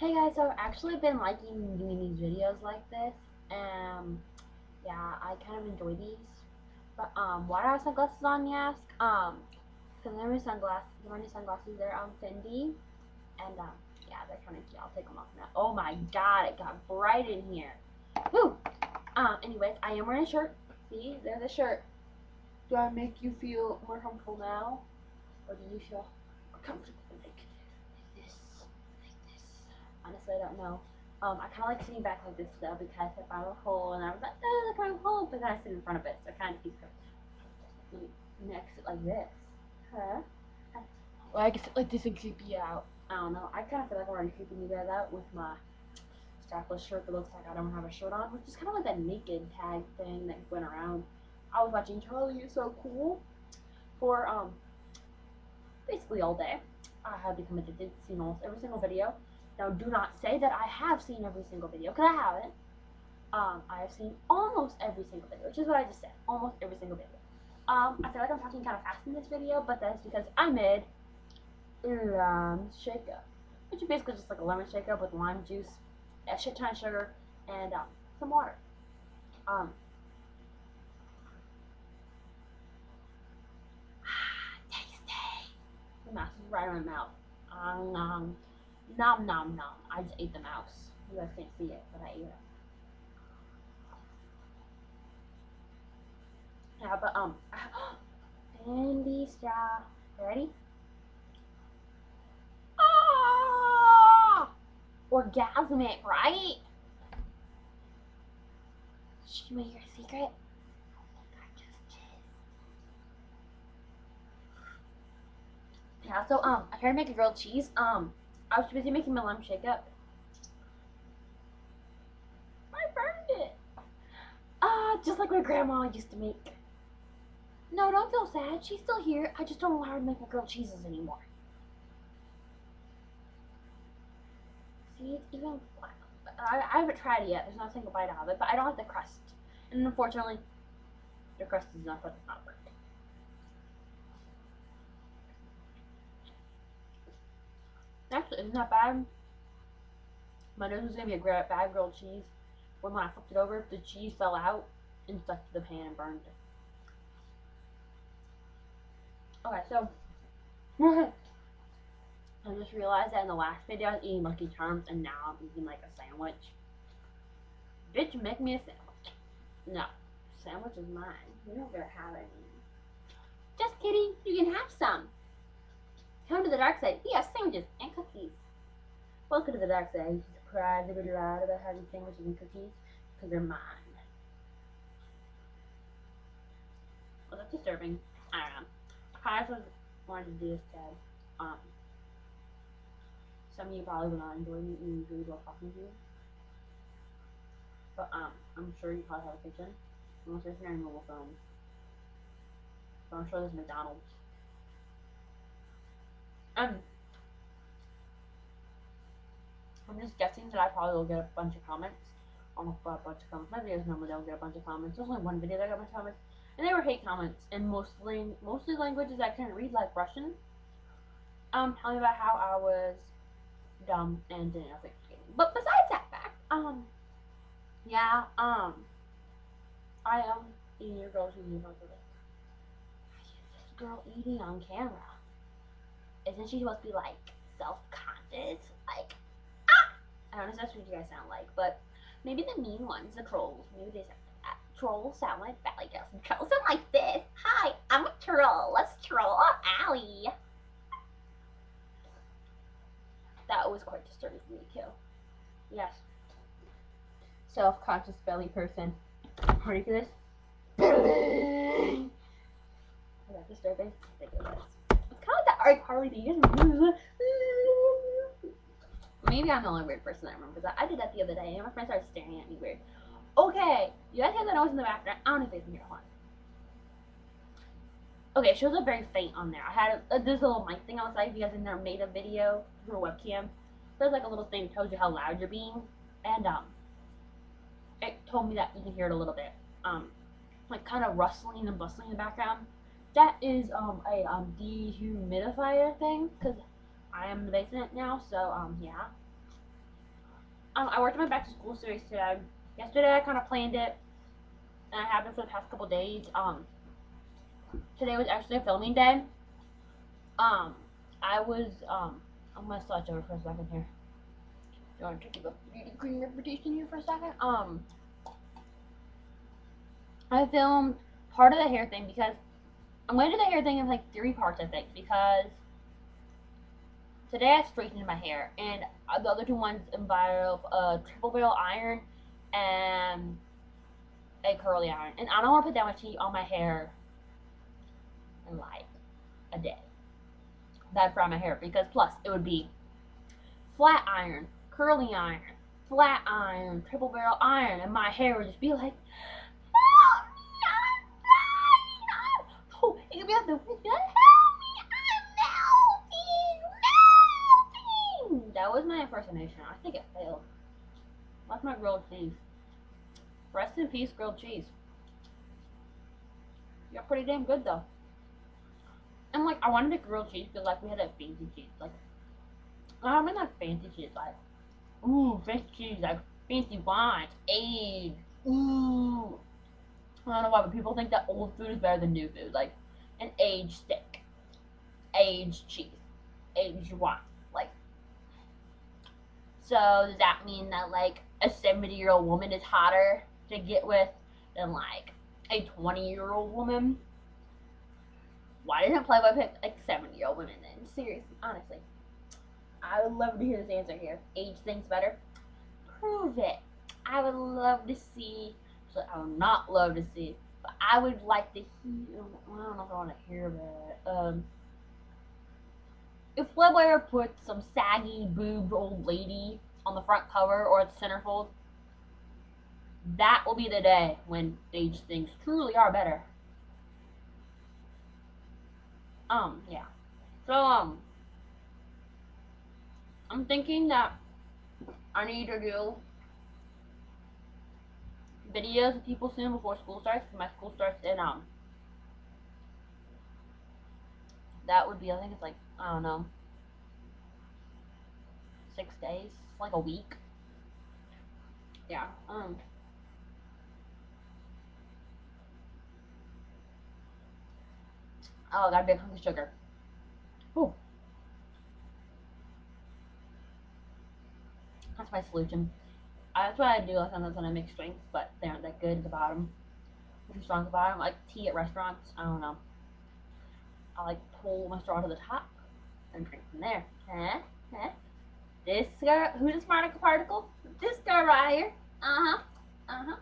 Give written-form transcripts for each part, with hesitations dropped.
Hey guys, so I've actually been liking doing these videos like this. Yeah, I kind of enjoy these. But why do I have sunglasses on, you ask? Because they're my sunglasses. They're my new sunglasses. They're Fendi, and yeah, they're kind of cute. I'll take them off now. Oh my God, it got bright in here. Woo. Anyways, I am wearing a shirt. See, there's a shirt. Do I make you feel more comfortable now, or do you feel more comfortable this? Honestly, I don't know. I kind of like sitting back like this though because if I'm a hole and I was like, oh, look, I'm a hole, but then I sit in front of it, so it kind of keeps me next it like this. Huh? Well, I can sit like this and creep you out. I don't know. I kind of feel like I'm already creeping you guys out with my strapless shirt that looks like I don't have a shirt on, which is kind of like that naked tag thing that went around. I was watching Charlie, You're So Cool for basically all day. I have become addicted, seen almost every single video. Now, do not say that I have seen every single video, because I haven't. I have seen almost every single video, which is what I just said. Almost every single video. I feel like I'm talking kind of fast in this video, but that's because I made lime shaker, which is basically just like a lemon shaker with lime juice, a shit ton of sugar, and some water. Um, tasty. The mouse is right in my mouth. Nom nom nom nom. I just ate the mouse. You guys can't see it, but I ate it. Yeah, but candy straw. Ready? Ah! Orgasmic, right? Show me your secret. Yeah, so I tried to make a grilled cheese. I was busy making my lime shake up. I burned it. Just like my grandma used to make. No, don't feel sad. She's still here. I just don't allow her to make my grilled cheeses anymore. See, it's even. I haven't tried it yet. There's not a single bite out of it, but I don't like the crust. And unfortunately, the crust is not what it's not burnt. Actually, isn't that bad? My nose was gonna be a bad grilled cheese. When I flipped it over, the cheese fell out and stuck to the pan and burned it. Okay, so I just realized that in the last video I was eating Lucky Charms and now I'm eating like a sandwich. Bitch, make me a sandwich. No, sandwich is mine. You don't get to have any. Just kidding. You can have some. Come to the dark side. We have sandwiches and cookies. Welcome to the dark side. You surprised to be loud about having sandwiches and cookies because they're mine. Well, that's disturbing. I don't know. I just wanted to do this because um, some of you probably would not enjoy me eating food while talking to you. But I'm sure you probably have a kitchen. Unless you're hearing mobile phones. So I'm sure there's McDonald's. Um, I'm just guessing that I probably will get a bunch of comments. Almost a bunch of comments. My videos normally don't get a bunch of comments. There's only one video that got a bunch of comments. And they were hate comments in mostly languages I couldn't read, like Russian. Telling me about how I was dumb and didn't know figure skating. But besides that fact, yeah, I am eating your girl's review of it. This girl eating on camera. Isn't she supposed to be like self-conscious? Like, I don't know if that's what you guys sound like, but maybe the mean ones, the trolls, maybe they sound like that. Trolls sound like Valley Girls, and trolls sound like this. Hi, I'm a troll. Let's troll Allie. That was quite disturbing for me too. Yes. Self-conscious belly person. Ready for this? Belly. Is that disturbing? I think it was. It's kind of like the Harley thing. Maybe I'm the only weird person that remembers that. I did that the other day, and my friends started staring at me weird. Okay, you guys hear the noise in the background? I don't know if you can hear. Hold on. Okay, it shows up very faint on there. I had there's a little mic thing on the side. If you guys in there made a video through a webcam, there's like a little thing that tells you how loud you're being, and it told me that you can hear it a little bit, like kind of rustling and bustling in the background. That is a dehumidifier thing because I am in the basement now, so yeah. I worked on my back to school series today. Yesterday I kind of planned it, and I have been for the past couple days. Today was actually a filming day. Um, I was I'm gonna start over for a second here. You want to keep a beauty queen reputation here for a second? I filmed part of the hair thing because I'm gonna do the hair thing in like 3 parts, I think, because today I straightened my hair, and the other 2 ones involve a triple barrel iron and a curly iron. And I don't want to put that much heat on my hair in like a day. Bad for my hair because plus it would be flat iron, curly iron, flat iron, triple barrel iron, and my hair would just be like, help me, I'm dying. Oh, it could be like the help me, I'm melting. That was my impersonation. I think it failed. That's my grilled cheese. Rest in peace, grilled cheese. You're pretty damn good though. And like, I wanted a grilled cheese because like we had that fancy cheese. Like, I mean like fancy cheese, like, ooh, fancy cheese, like fancy wines, aged. Ooh. I don't know why, but people think that old food is better than new food. Like, an aged steak, aged cheese, aged wine. Like, so does that mean that like a 70-year-old woman is hotter to get with than like a 20-year-old woman? Why didn't Playboy pick like 70-year-old women then? Seriously, honestly. I would love to hear this answer here. Age things better? Prove it. I would love to see. So I would not love to see, but I would like to hear. I don't know if I want to hear that. If Playboy ever put some saggy, boobed old lady on the front cover or at the centerfold, that will be the day when age things truly are better. Yeah. So, I'm thinking that I need to do videos with people soon before school starts. My school starts in, that would be, I think it's like, I don't know, 6 days, like a week. Yeah. Oh, I got a big hunk of sugar. Ooh, that's my solution. That's what I do like sometimes when I make drinks, but they aren't that good at the bottom. Too strong at the bottom, like tea at restaurants. I don't know. I like pull my straw to the top and drink from there. Huh? Huh? This girl, who's the smarter particle? This girl right here. Uh huh. Uh huh.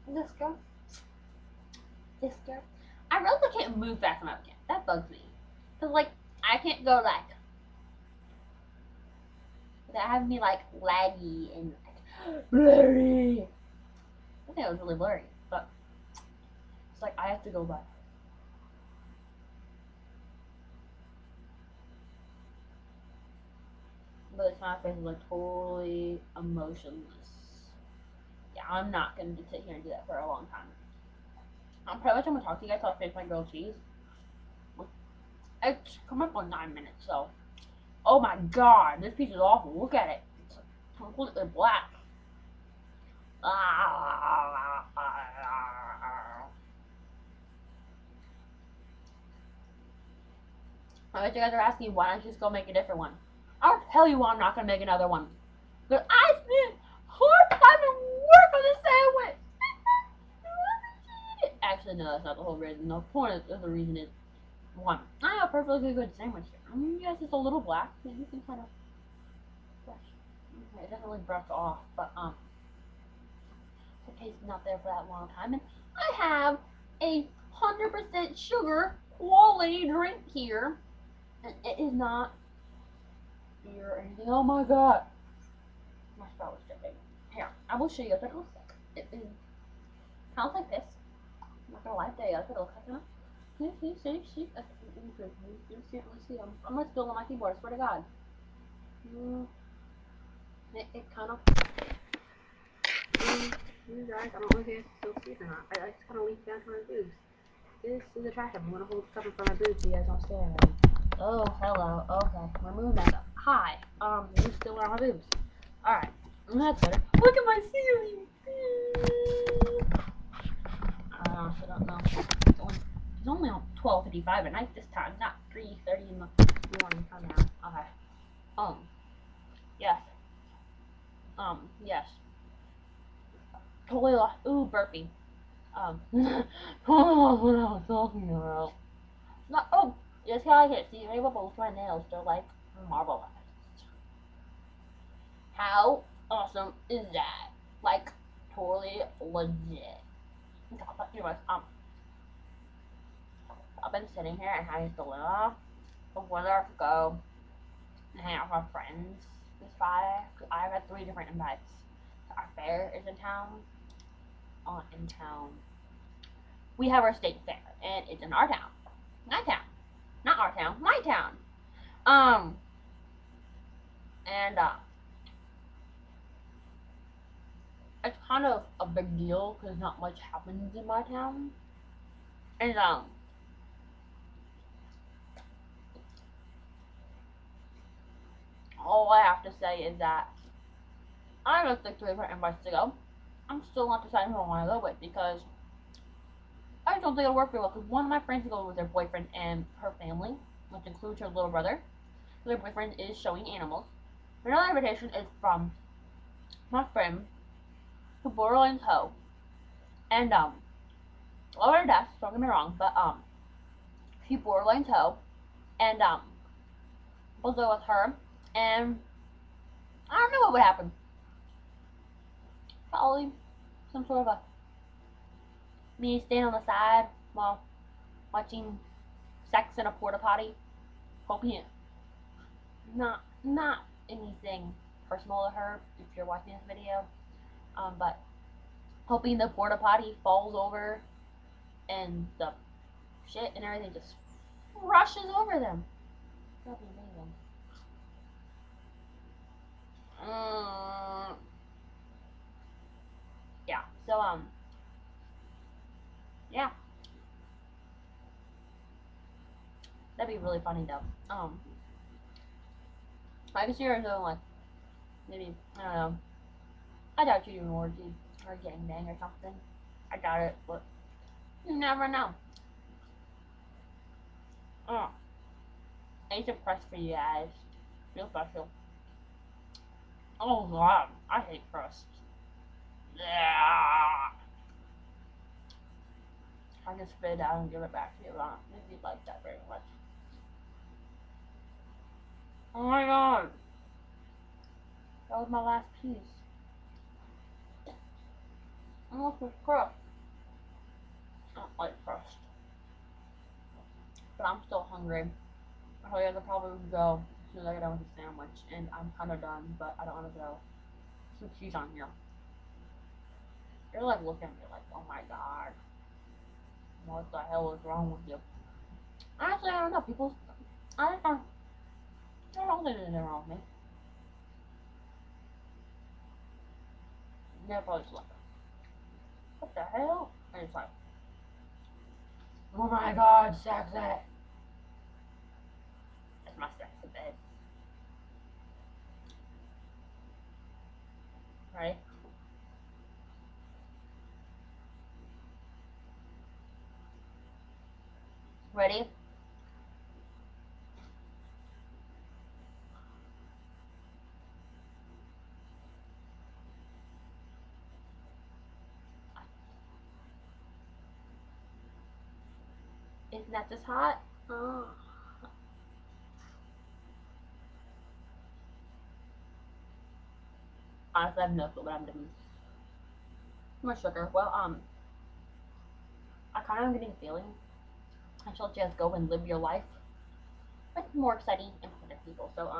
This girl. This girl. I really can't move fast enough. That bugs me. Cause like I can't go like without having me like laggy and like blurry. I think it was really blurry, but it's like I have to go back. But it's my face is like totally emotionless. Yeah, I'm not gonna sit here and do that for a long time. I'm pretty much gonna talk to you guys till I finish my grilled cheese. It's come up on 9 minutes, so. Oh my god, this piece is awful. Look at it. It's completely black. I bet you guys are asking why don't you just go make a different one. I'll tell you why I'm not gonna make another one. Because I spent hard time and work on this sandwich. Actually, no, that's not the whole reason. The point of the reason is one. I have a perfectly good sandwich here. I mean, yes, it's a little black. You can kind of brush. Okay, it doesn't really brush off, but the taste is not there for that long time. And I have a 100% sugar quality drink here, and it is not beer or anything. Oh my god, my straw was dripping. Here, I will show you what it looks like. It is kind of like this. I'm not gonna lie, there you go. That's what it looks like now. See. Let's see. I'm gonna spill on my keyboard. I swear to God. It kind of. You guys, I don't know if you guys still see it or not. I just kind of leaked down to my boobs. This is attractive. I'm gonna hold stuff in front of my boobs so you guys don't stare at me. Oh, hello. Okay, we're moving back up. Hi. You still around my boobs. Alright. That's better. Look at my ceiling. I honestly don't know. It's only on 12:55 at night this time, not 3:30 in the morning. Come now. Okay. Yes. Yes. Totally lost. Ooh, burping. Totally lost what I was talking about. No, oh, just how I can see able both my nails. They're like marble. How awesome is that? Like, totally legit. Anyways, I've been sitting here and having to dilemma of whether I should go and hang out with my friends this Friday. Cause I've had 3 different invites. Our fair is in town. In town. We have our state fair, and it's in our town. My town. Not our town. My town. Um, and it's kind of a big deal because not much happens in my town. And all I have to say is that I have like 3 different invites to go. I'm still not deciding who I want to go with because I just don't think it'll work very well. Because one of my friends is going with their boyfriend and her family, which includes her little brother. Their boyfriend is showing animals. Another invitation is from my friend who borderline hoe. And love her to death, don't get me wrong, but she borderline hoe. And we'll go with her. And I don't know what would happen. Probably some sort of a me staying on the side while watching sex in a porta potty. Hoping it not anything personal to her if you're watching this video. But hoping the porta potty falls over and the shit and everything just rushes over them. That'd be amazing. Yeah. So yeah, that'd be really funny though. I can see her doing like maybe I don't know. I doubt you doing orgy or gangbang or something. I doubt it, but you never know. Oh, I need to press for you guys. Feel special. Oh god, I hate crust. Yeah. I can spit it out and give it back to you if you'd like that very much. Oh my god, that was my last piece. Almost was crust. I don't like crust, but I'm still hungry. So yeah, I probably would go as soon as I get done with the sandwich, and I'm kind of done, but I don't want to go. Some cheese on here. You're like looking at me like, oh my god, what the hell is wrong with you? Honestly, I don't know. I don't think there's anything wrong with me. They're probably just like, what the hell? And it's like, oh my god, sex it. That's my sex bed. Right? Ready? Isn't that just hot? Oh. Honestly, I have no clue what I'm doing. Too much sugar. Well, I kind of am getting a feeling I should just go and live your life with more exciting and positive people. So,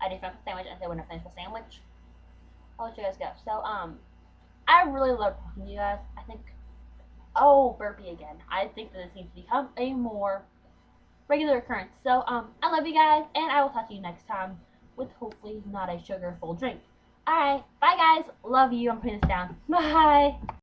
I do finish the sandwich and say when I finish the sandwich, I'll let you guys go. So, I really love talking to you guys. I think, oh, burpee again. I think that this needs to become a more regular occurrence. So, I love you guys, and I will talk to you next time with hopefully not a sugar full drink. Alright, bye guys. Love you. I'm putting this down. Bye.